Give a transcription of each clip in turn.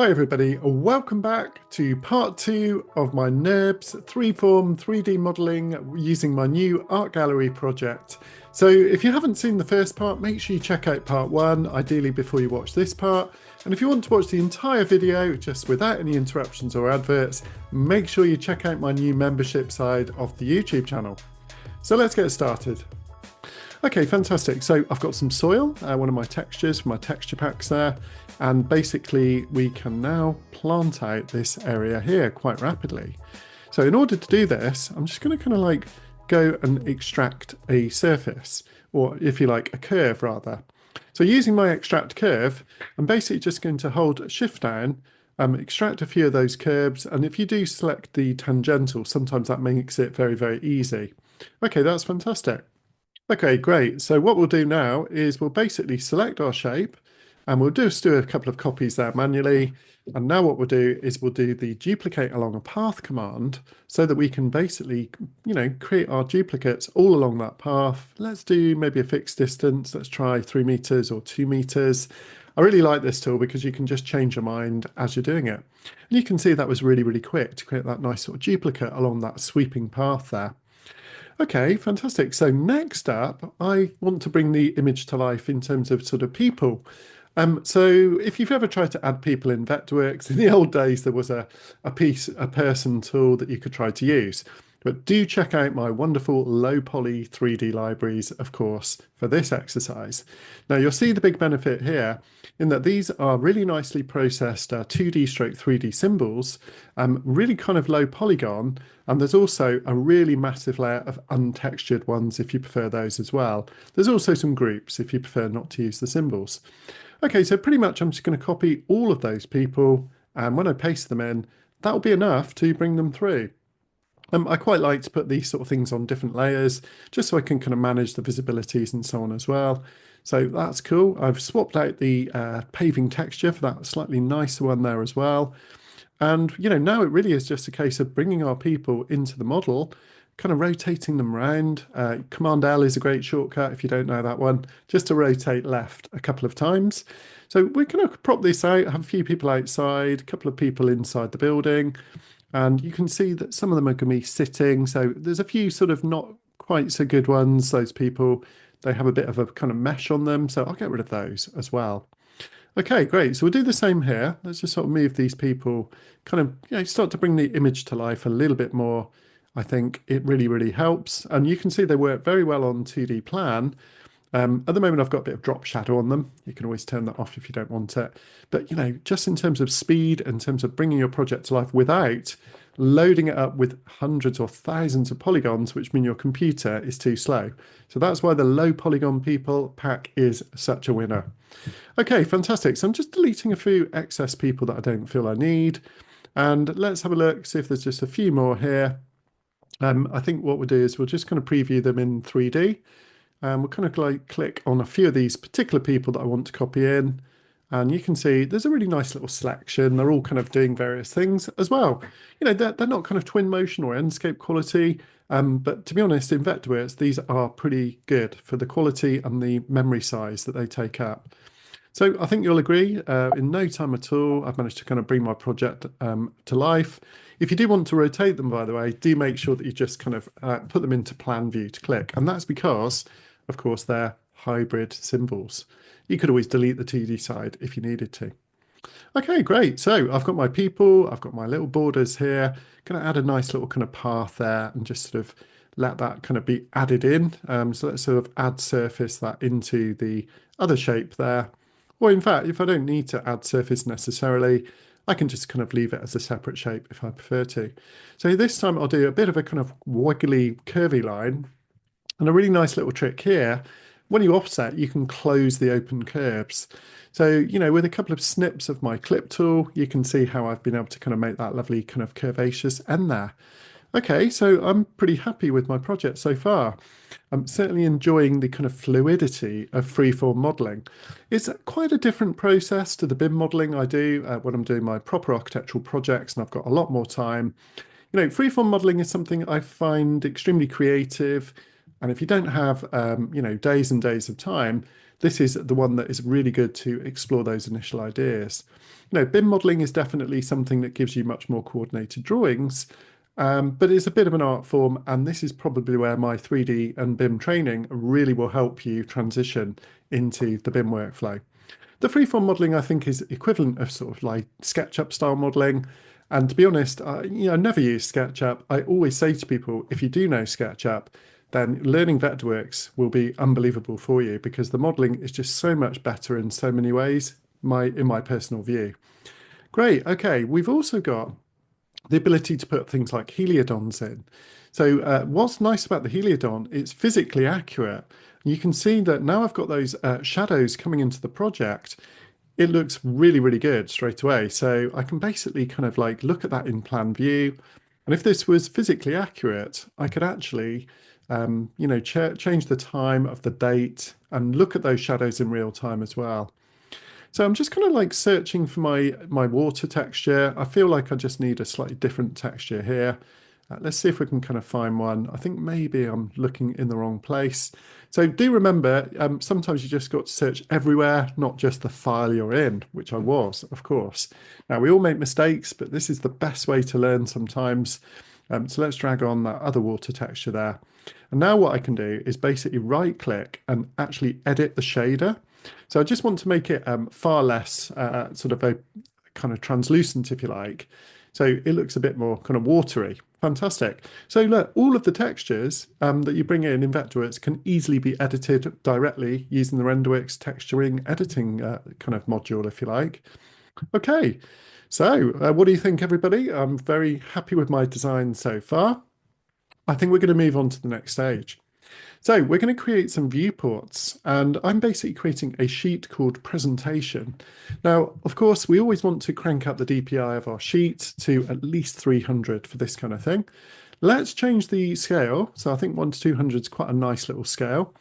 Hi everybody, welcome back to part 2 of my NURBS freeform 3D modelling using my new art gallery project. So if you haven't seen the first part, make sure you check out part 1, ideally before you watch this part. And if you want to watch the entire video, just without any interruptions or adverts, make sure you check out my new membership side of the YouTube channel. So let's get started. Okay, fantastic. So I've got some soil, one of my textures from my texture packs there, and basically we can now plant out this area here quite rapidly. So in order to do this, I'm just going to kind of like go and extract a surface, or if you like, a curve rather. So using my extract curve, I'm basically just going to hold shift down, extract a few of those curves, and if you do select the tangential, sometimes that makes it very, very easy. Okay, that's fantastic. Okay, great. So what we'll do now is we'll basically select our shape and we'll just do a couple of copies there manually. And now what we'll do is we'll do the duplicate along a path command so that we can basically, create our duplicates all along that path. Let's do maybe a fixed distance. Let's try 3 meters or 2 meters. I really like this tool because you can just change your mind as you're doing it. And you can see that was really, really quick to create that nice sort of duplicate along that sweeping path there. Okay, fantastic. So next up, I want to bring the image to life in terms of sort of people. So if you've ever tried to add people in Vectorworks, in the old days, there was a person tool that you could try to use. But do check out my wonderful low poly 3D libraries, of course, for this exercise. Now you'll see the big benefit here in that these are really nicely processed 2D stroke 3D symbols, really kind of low polygon, and there's also a really massive layer of untextured ones if you prefer those as well. There's also some groups if you prefer not to use the symbols. Okay, so pretty much I'm just going to copy all of those people, and when I paste them in, that will be enough to bring them through. I quite like to put these sort of things on different layers, just so I can kind of manage the visibilities and so on as well. So that's cool. I've swapped out the paving texture for that slightly nicer one there as well. And, now it really is just a case of bringing our people into the model, kind of rotating them around. Command L is a great shortcut if you don't know that one, just to rotate left a couple of times. So we're going to prop this out, have a few people outside, a couple of people inside the building. And you can see that some of them are going to be sitting. So there's a few sort of not quite so good ones. Those people, they have a bit of a kind of mesh on them. So I'll get rid of those as well. Okay, great. So we'll do the same here. Let's just sort of move these people, kind of, start to bring the image to life a little bit more. I think it really, really helps. And you can see they work very well on 2D plan. At the moment, I've got a bit of drop shadow on them. You can always turn that off if you don't want it. But, just in terms of speed, in terms of bringing your project to life without loading it up with hundreds or thousands of polygons, which mean your computer is too slow. So that's why the low polygon people pack is such a winner. Okay, fantastic. So I'm just deleting a few excess people that I don't feel I need. And let's have a look, see if there's just a few more here. I think what we'll do is we'll just kind of preview them in 3D. We'll kind of like click on a few of these particular people that I want to copy in. And you can see there's a really nice little selection. They're all kind of doing various things as well. They're not kind of twin motion or Enscape quality. But to be honest, in Vectorworks, these are pretty good for the quality and the memory size that they take up. So I think you'll agree, in no time at all, I've managed to kind of bring my project to life. If you do want to rotate them, by the way, do make sure that you just kind of put them into plan view to click. And that's because, of course, they're hybrid symbols. You could always delete the 2D side if you needed to. Okay, great. So I've got my people, I've got my little borders here. Going to add a nice little kind of path there and just sort of let that kind of be added in. So let's sort of add surface that into the other shape there. Or in fact, if I don't need to add surface necessarily, I can just kind of leave it as a separate shape if I prefer to. So this time I'll do a bit of a kind of wiggly, curvy line. And a really nice little trick here, when you offset, you can close the open curves. So, with a couple of snips of my clip tool, you can see how I've been able to kind of make that lovely kind of curvaceous end there. Okay, so I'm pretty happy with my project so far. I'm certainly enjoying the kind of fluidity of freeform modelling. It's quite a different process to the BIM modelling I do when I'm doing my proper architectural projects and I've got a lot more time. Freeform modelling is something I find extremely creative. And if you don't have, days and days of time, this is the one that is really good to explore those initial ideas. BIM modeling is definitely something that gives you much more coordinated drawings, but it's a bit of an art form, and this is probably where my 3D and BIM training really will help you transition into the BIM workflow. The freeform modeling, I think, is equivalent of sort of like SketchUp style modeling. And to be honest, I never use SketchUp. I always say to people, if you do know SketchUp, then learning Vectorworks will be unbelievable for you, because the modeling is just so much better in so many ways, in my personal view. Great. Okay, we've also got the ability to put things like heliodons in. So what's nice about the heliodon, it's physically accurate. You can see that now I've got those shadows coming into the project. It looks really, really good straight away. So I can basically kind of like look at that in plan view. And if this was physically accurate, I could actually, change the time of the date and look at those shadows in real time as well. So I'm just kind of like searching for my water texture. I feel like I just need a slightly different texture here. Let's see if we can kind of find one. I think maybe I'm looking in the wrong place. So do remember, sometimes you just got to search everywhere, not just the file you're in, which I was, of course. Now, we all make mistakes, but this is the best way to learn sometimes. So let's drag on that other water texture there. And now what I can do is basically right click and actually edit the shader. So I just want to make it far less sort of a kind of translucent, if you like. So it looks a bit more kind of watery. Fantastic. So look, all of the textures that you bring in Vectorworks can easily be edited directly using the Renderworks texturing editing kind of module, if you like. Okay, so what do you think, everybody? I'm very happy with my design so far. I think we're going to move on to the next stage. So we're going to create some viewports, and I'm basically creating a sheet called presentation. Now, of course, we always want to crank up the DPI of our sheet to at least 300 for this kind of thing. Let's change the scale. So I think 1 to 200 is quite a nice little scale.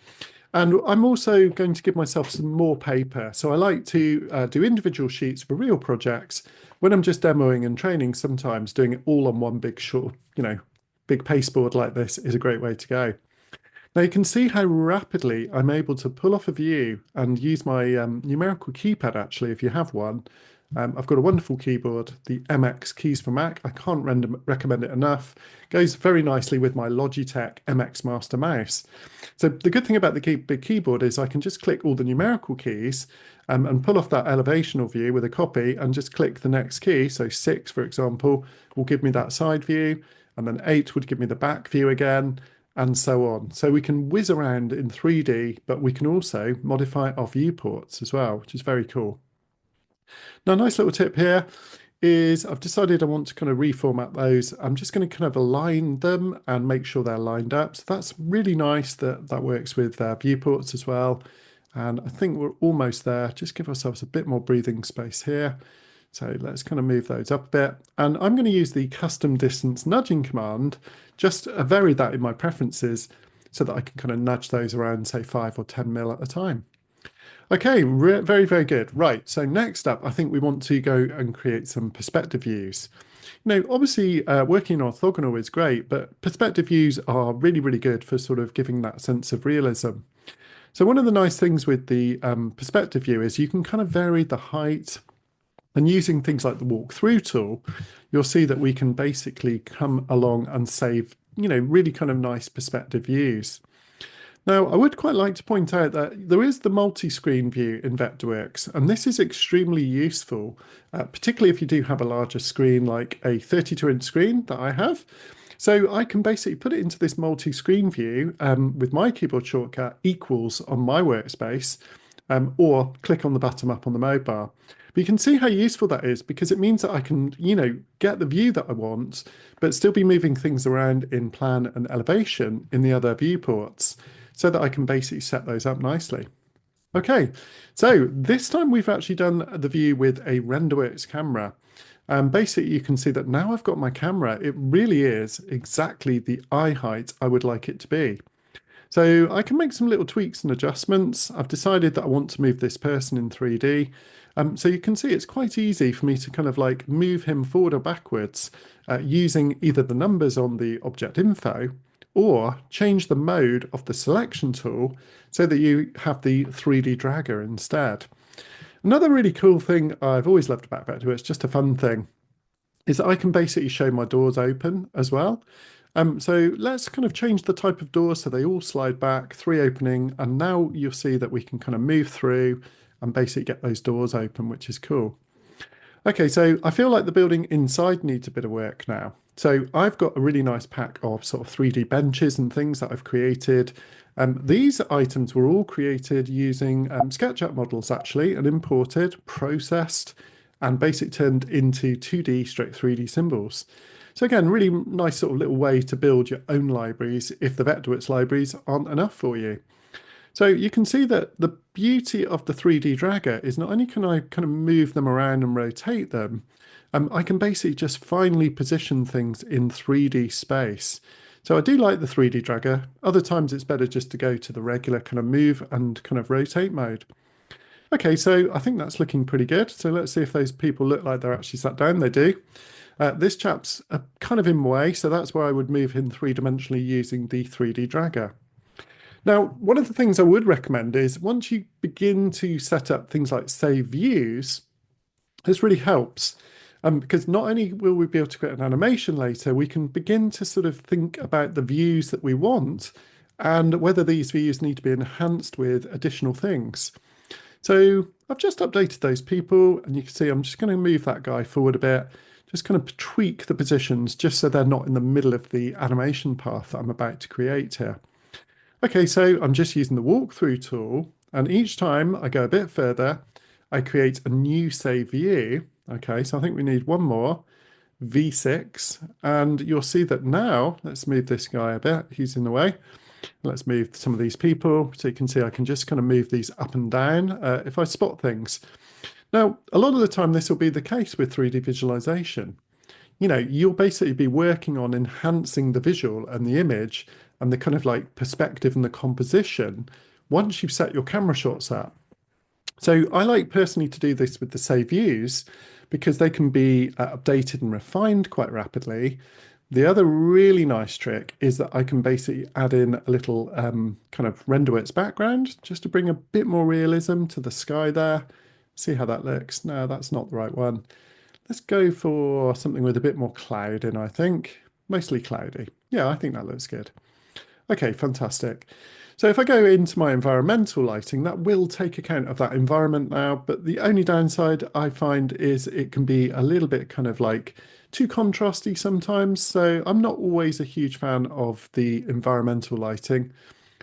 And I'm also going to give myself some more paper. So I like to do individual sheets for real projects. When I'm just demoing and training, sometimes doing it all on one big short, big pasteboard like this is a great way to go. Now you can see how rapidly I'm able to pull off a view and use my numerical keypad, actually, if you have one. I've got a wonderful keyboard, the MX keys for Mac. I can't recommend it enough. Goes very nicely with my Logitech MX Master mouse. So the good thing about the big keyboard is I can just click all the numerical keys and pull off that elevational view with a copy and just click the next key. So 6, for example, will give me that side view, and then 8 would give me the back view again, and so on. So we can whiz around in 3D, but we can also modify our viewports as well, which is very cool. Now, a nice little tip here is I've decided I want to kind of reformat those. I'm just going to kind of align them and make sure they're lined up. So that's really nice that that works with viewports as well. And I think we're almost there. Just give ourselves a bit more breathing space here. So let's kind of move those up a bit. And I'm going to use the custom distance nudging command, just vary that in my preferences so that I can kind of nudge those around, say 5 or 10 mil at a time. Okay, very, very good. Right, so next up, I think we want to go and create some perspective views. Obviously working orthogonal is great, but perspective views are really, really good for sort of giving that sense of realism. So one of the nice things with the perspective view is you can kind of vary the height, and using things like the walkthrough tool, you'll see that we can basically come along and save, really kind of nice perspective views. Now, I would quite like to point out that there is the multi-screen view in Vectorworks, and this is extremely useful, particularly if you do have a larger screen like a 32-inch screen that I have. So I can basically put it into this multi-screen view with my keyboard shortcut equals on my workspace, or click on the button up on the mobile. But you can see how useful that is, because it means that I can, get the view that I want, but still be moving things around in plan and elevation in the other viewports, so that I can basically set those up nicely. Okay, so this time we've actually done the view with a Renderworks camera. Basically, you can see that now I've got my camera, it really is exactly the eye height I would like it to be. So I can make some little tweaks and adjustments. I've decided that I want to move this person in 3D. So you can see it's quite easy for me to kind of like move him forward or backwards using either the numbers on the object info, or change the mode of the selection tool so that you have the 3D dragger instead. Another really cool thing I've always loved about Vectorworks, just a fun thing, is that I can basically show my doors open as well. So let's kind of change the type of door so they all slide back, 3 opening, and now you'll see that we can kind of move through and basically get those doors open, which is cool. Okay, so I feel like the building inside needs a bit of work now. So I've got a really nice pack of sort of 3D benches and things that I've created. These items were all created using SketchUp models actually, and imported, processed, and basically turned into 2D straight 3D symbols. So again, really nice sort of little way to build your own libraries if the Vectorworks libraries aren't enough for you. So you can see that the beauty of the 3D dragger is not only can I kind of move them around and rotate them, I can basically just finely position things in 3D space. So I do like the 3D dragger. Other times it's better just to go to the regular kind of move and kind of rotate mode. Okay, so I think that's looking pretty good. So let's see if those people look like they're actually sat down. They do. This chap's kind of in my way, so that's where I would move him three-dimensionally using the 3D dragger. Now, one of the things I would recommend is once you begin to set up things like save views, this really helps because not only will we be able to create an animation later, we can begin to sort of think about the views that we want and whether these views need to be enhanced with additional things. So I've just updated those people, and you can see I'm just going to move that guy forward a bit, just kind of tweak the positions just so they're not in the middle of the animation path that I'm about to create here. Okay, so I'm just using the walkthrough tool, and each time I go a bit further, I create a new save view. Okay, so I think we need one more, V6, and you'll see that now, let's move this guy a bit, he's in the way. Let's move some of these people, so you can see I can just kind of move these up and down if I spot things. Now, a lot of the time this will be the case with 3D visualization. You know, you'll basically be working on enhancing the visual and the image and the kind of like perspective and the composition once you've set your camera shots up. So I like personally to do this with the save views because they can be updated and refined quite rapidly. The other really nice trick is that I can basically add in a little kind of RenderWorks background just to bring a bit more realism to the sky there. See how that looks. No, that's not the right one. Let's go for something with a bit more cloud in, I think. Mostly cloudy. Yeah, I think that looks good. Okay, fantastic. So if I go into my environmental lighting, that will take account of that environment now, but the only downside I find is it can be a little bit kind of like too contrasty sometimes. So I'm not always a huge fan of the environmental lighting.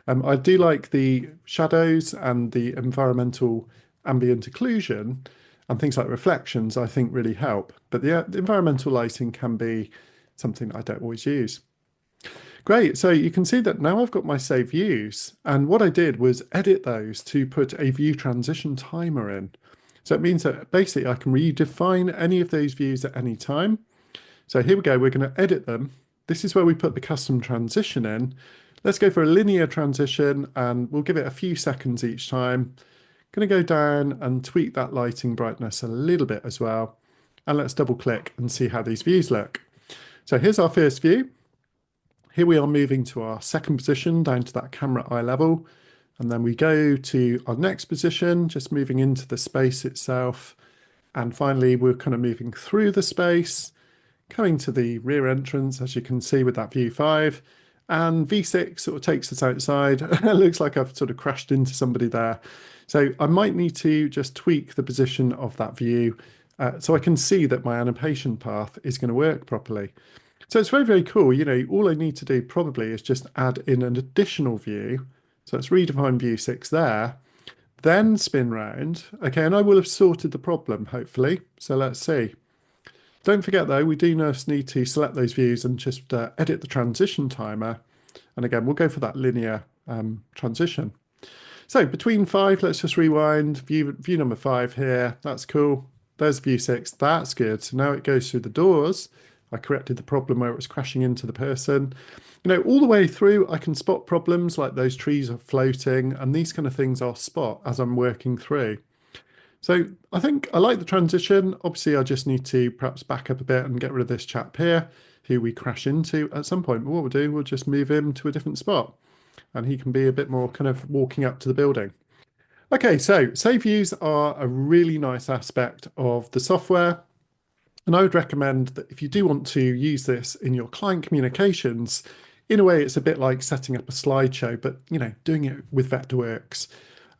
I do like the shadows and the environmental ambient occlusion and things like reflections, I think really help. But the environmental lighting can be something I don't always use. Great, so you can see that now I've got my save views, and what I did was edit those to put a view transition timer in. So it means that basically I can redefine any of those views at any time. So here we go, we're going to edit them. This is where we put the custom transition in. Let's go for a linear transition, and we'll give it a few seconds each time. Going to go down and tweak that lighting brightness a little bit as well. And let's double click and see how these views look. So here's our first view. Here we are moving to our second position down to that camera eye level. And then we go to our next position, just moving into the space itself. And finally, we're kind of moving through the space, coming to the rear entrance, as you can see with that view 5. And V6 sort of takes us outside. It looks like I've sort of crashed into somebody there. So I might need to just tweak the position of that view so I can see that my animation path is going to work properly. So it's very, very cool. You know, all I need to do probably is just add in an additional view. So let's redefine view 6 there, then spin round. Okay, and I will have sorted the problem, hopefully. So let's see. Don't forget though, we do just need to select those views and just edit the transition timer. And again, we'll go for that linear transition. So between 5, let's just rewind. View number 5 here. That's cool. There's view 6. That's good. So now it goes through the doors. I corrected the problem where it was crashing into the person. You know, all the way through, I can spot problems like those trees are floating, and these kind of things I'll spot as I'm working through. So I think I like the transition. Obviously, I just need to perhaps back up a bit and get rid of this chap here. who we crash into at some point. But what we'll do, we'll just move him to a different spot and he can be a bit more kind of walking up to the building. Okay, so save views are a really nice aspect of the software. And I would recommend that if you do want to use this in your client communications, in a way, it's a bit like setting up a slideshow, but doing it with Vectorworks.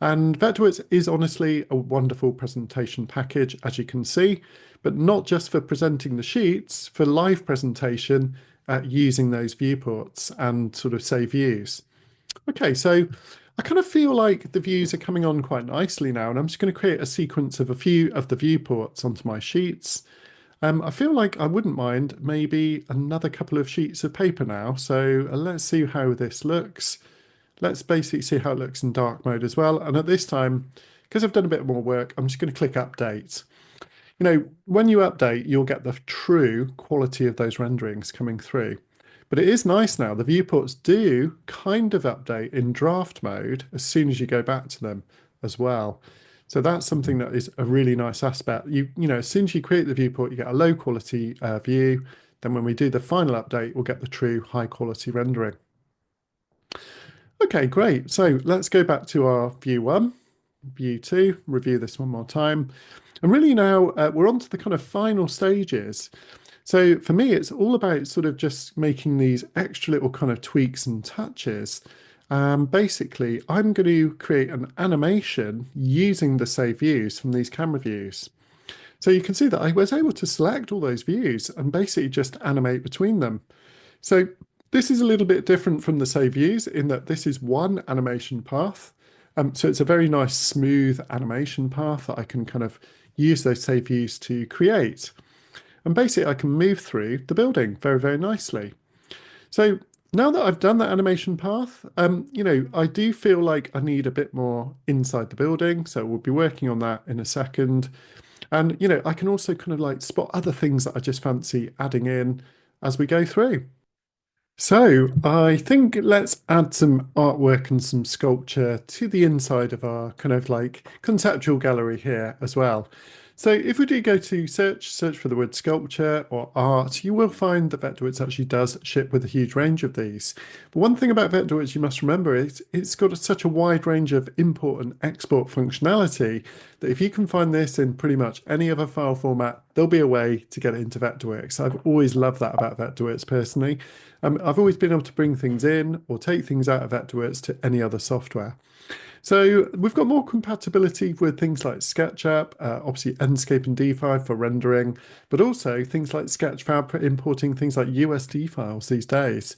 And Vectorworks is honestly a wonderful presentation package, as you can see, but not just for presenting the sheets, for live presentation using those viewports and sort of save views. Okay, so I kind of feel like the views are coming on quite nicely now, and I'm just going to create a sequence of a few of the viewports onto my sheets. I feel like I wouldn't mind maybe another couple of sheets of paper now. So let's see how this looks. Let's basically see how it looks in dark mode as well. And at this time, because I've done a bit more work, I'm just going to click update. When you update, you'll get the true quality of those renderings coming through. But it is nice now. The viewports do kind of update in draft mode as soon as you go back to them as well. So that's something that is a really nice aspect. As soon as you create the viewport, you get a low quality view. Then when we do the final update, we'll get the true high quality rendering. Okay, great. So let's go back to our view 1, view 2, review this one more time. And really now we're on to the kind of final stages. So for me, it's all about sort of just making these extra little kind of tweaks and touches. Basically, I'm going to create an animation using the save views from these camera views. So you can see that I was able to select all those views and basically just animate between them. So this is a little bit different from the save views in that this is one animation path. So it's a very nice smooth animation path that I can kind of use those save views to create. And basically I can move through the building very, very nicely. So now that I've done that animation path, I do feel like I need a bit more inside the building. So we'll be working on that in a second. And, I can also kind of like spot other things that I just fancy adding in as we go through. So I think let's add some artwork and some sculpture to the inside of our kind of like conceptual gallery here as well. So if we do go to search for the word sculpture or art, you will find that Vectorworks actually does ship with a huge range of these. But one thing about Vectorworks you must remember is it's got such a wide range of import and export functionality that if you can find this in pretty much any other file format, there'll be a way to get it into Vectorworks. I've always loved that about Vectorworks personally. I've always been able to bring things in or take things out of Vectorworks to any other software. So we've got more compatibility with things like SketchUp, obviously Enscape and D5 for rendering, but also things like Sketchfab for importing things like USD files these days.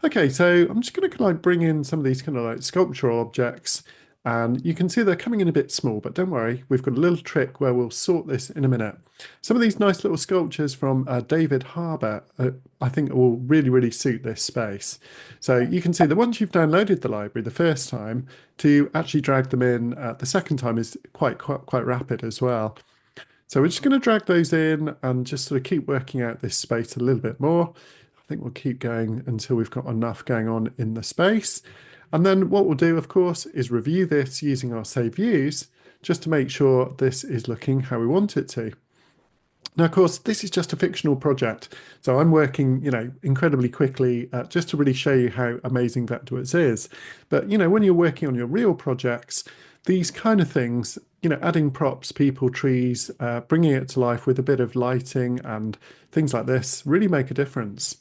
Okay, so I'm just going to like bring in some of these kind of like sculptural objects, and you can see they're coming in a bit small, but don't worry, we've got a little trick where we'll sort this in a minute. Some of these nice little sculptures from David Harbour, I think will really, really suit this space. So you can see that once you've downloaded the library the first time, to actually drag them in the second time is quite rapid as well. So we're just going to drag those in and just sort of keep working out this space a little bit more. I think we'll keep going until we've got enough going on in the space. And then what we'll do, of course, is review this using our save views just to make sure this is looking how we want it to. Now, of course, this is just a fictional project, so I'm working, incredibly quickly just to really show you how amazing Vectorworks is. But, when you're working on your real projects, these kind of things, adding props, people, trees, bringing it to life with a bit of lighting and things like this really make a difference.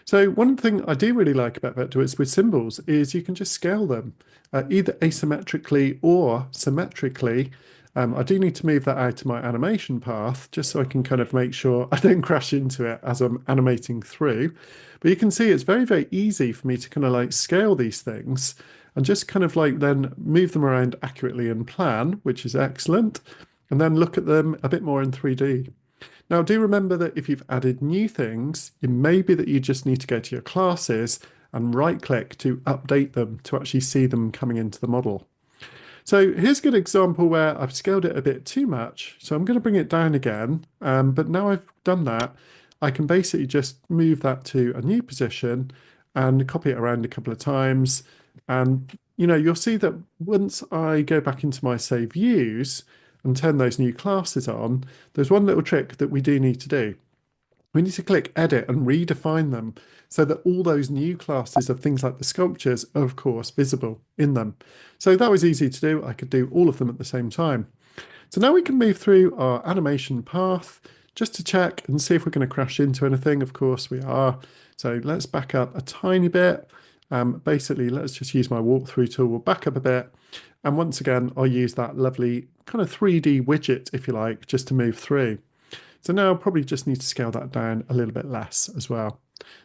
So one thing I do really like about Vectorworks with symbols is you can just scale them either asymmetrically or symmetrically. I do need to move that out of my animation path just so I can kind of make sure I don't crash into it as I'm animating through. But you can see it's very, very easy for me to kind of like scale these things and just kind of like then move them around accurately in plan, which is excellent, and then look at them a bit more in 3D. Now, do remember that if you've added new things, it may be that you just need to go to your classes and right-click to update them to actually see them coming into the model. So here's a good example where I've scaled it a bit too much. So I'm going to bring it down again. But now I've done that, I can basically just move that to a new position and copy it around a couple of times. And, you'll see that once I go back into my save views and turn those new classes on, there's one little trick that we do need to do. we need to click edit and redefine them so that all those new classes of things like the sculptures are of course visible in them. So that was easy to do. I could do all of them at the same time. So now we can move through our animation path just to check and see if we're going to crash into anything. Of course we are. So let's back up a tiny bit. Basically, let's just use my walkthrough tool. We'll back up a bit. And once again, I'll use that lovely kind of 3D widget, if you like, just to move through. So now I'll probably just need to scale that down a little bit less as well.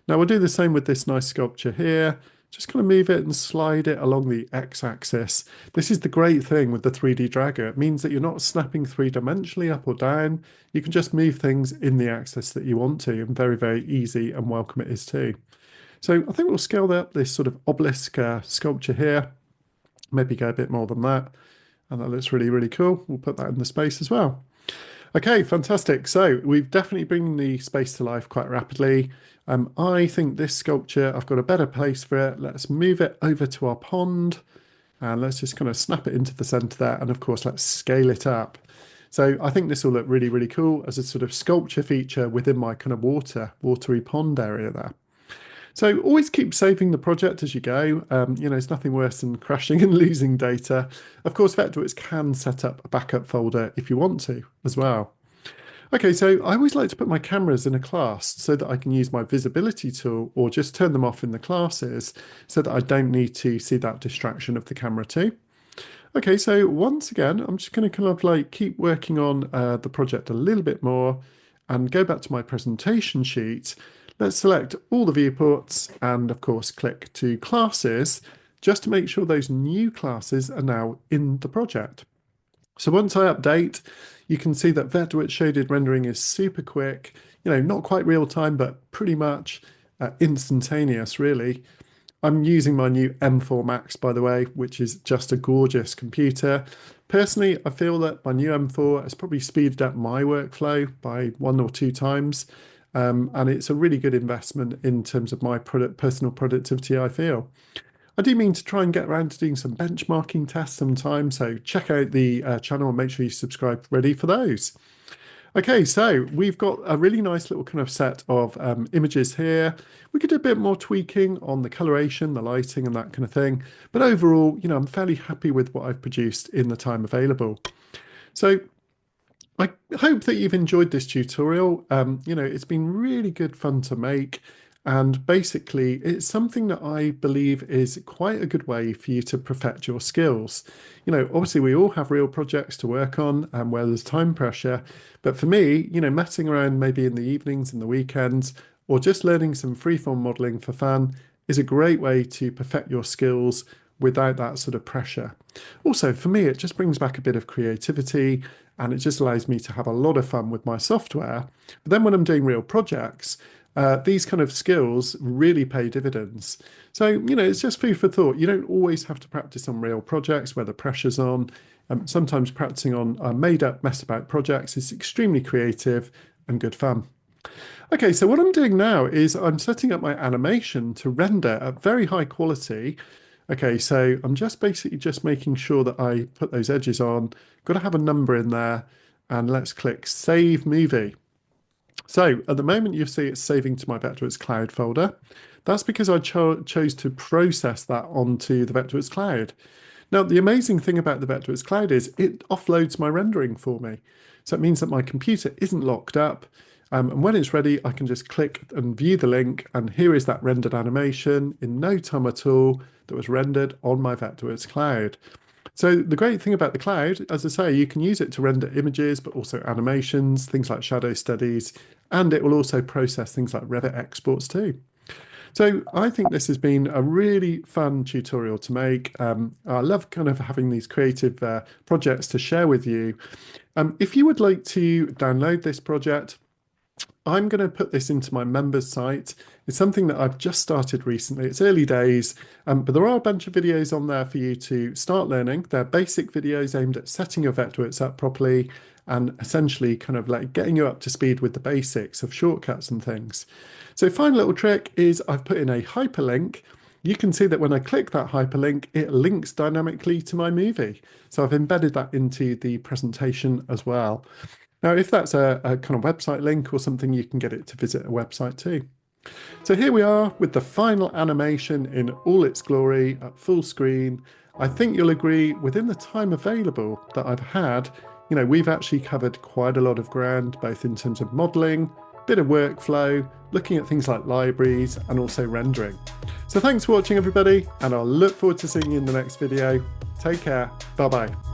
Now we'll do the same with this nice sculpture here. Just kind of move it and slide it along the x-axis. This is the great thing with the 3D dragger. It means that you're not snapping three-dimensionally up or down. You can just move things in the axis that you want to, and very, very easy and welcome it is too. So I think we'll scale up this sort of obelisk sculpture here. Maybe go a bit more than that. And that looks really, really cool. We'll put that in the space as well. Okay, fantastic. So we've definitely bringing the space to life quite rapidly. I think this sculpture, I've got a better place for it. Let's move it over to our pond and let's just kind of snap it into the center there. And of course, let's scale it up. So I think this will look really, really cool as a sort of sculpture feature within my kind of watery pond area there. So always keep saving the project as you go. You know, it's nothing worse than crashing and losing data. Of course, Vectorworks can set up a backup folder if you want to as well. Okay, so I always like to put my cameras in a class so that I can use my visibility tool or just turn them off in the classes so that I don't need to see that distraction of the camera too. Okay, so once again, I'm just going to kind of like keep working on the project a little bit more and go back to my presentation sheet. Let's select all the viewports and of course click to classes just to make sure those new classes are now in the project. So once I update, you can see that Vectorworks shaded rendering is super quick, you know, not quite real time, but pretty much instantaneous really. I'm using my new M4 Max, by the way, which is just a gorgeous computer. Personally, I feel that my new M4 has probably speeded up my workflow by 1 or 2 times. And it's a really good investment in terms of my personal productivity, I feel. I do mean to try and get around to doing some benchmarking tests sometime, so check out the channel and make sure you subscribe ready for those. Okay, so we've got a really nice little kind of set of images here. We could do a bit more tweaking on the coloration, the lighting and that kind of thing. But overall, you know, I'm fairly happy with what I've produced in the time available. So I hope that you've enjoyed this tutorial. You know, it's been really good fun to make. And basically, it's something that I believe is quite a good way for you to perfect your skills. You know, obviously, we all have real projects to work on where there's time pressure. But for me, you know, messing around maybe in the evenings and the weekends, or just learning some freeform modeling for fun is a great way to perfect your skills without that sort of pressure. Also, for me, it just brings back a bit of creativity and it just allows me to have a lot of fun with my software. But then when I'm doing real projects, these kind of skills really pay dividends. So, you know, it's just food for thought. You don't always have to practice on real projects where the pressure's on. Sometimes practicing on made up, messed about projects is extremely creative and good fun. Okay, so what I'm doing now is I'm setting up my animation to render at very high quality. Okay, so I'm just basically just making sure that I put those edges on. Got to have a number in there, and let's click Save Movie. So at the moment you see it's saving to my Vectorworks Cloud folder. That's because I chose to process that onto the Vectorworks Cloud. Now, the amazing thing about the Vectorworks Cloud is it offloads my rendering for me. So it means that my computer isn't locked up. And when it's ready, I can just click and view the link. And here is that rendered animation in no time at all that was rendered on my Vectorworks Cloud. So the great thing about the cloud, as I say, you can use it to render images, but also animations, things like shadow studies, and it will also process things like Revit exports too. So I think this has been a really fun tutorial to make. I love kind of having these creative projects to share with you. If you would like to download this project, I'm going to put this into my members site. It's something that I've just started recently. It's early days, but there are a bunch of videos on there for you to start learning. They're basic videos aimed at setting your Vectorworks up properly and essentially kind of like getting you up to speed with the basics of shortcuts and things. So final little trick is I've put in a hyperlink. You can see that when I click that hyperlink, it links dynamically to my movie. So I've embedded that into the presentation as well. Now, if that's a kind of website link or something, you can get it to visit a website too. So here we are with the final animation in all its glory at full screen. I think you'll agree within the time available that I've had, we've actually covered quite a lot of ground, both in terms of modeling, bit of workflow, looking at things like libraries and also rendering. So thanks for watching everybody, and I'll look forward to seeing you in the next video. Take care. Bye bye.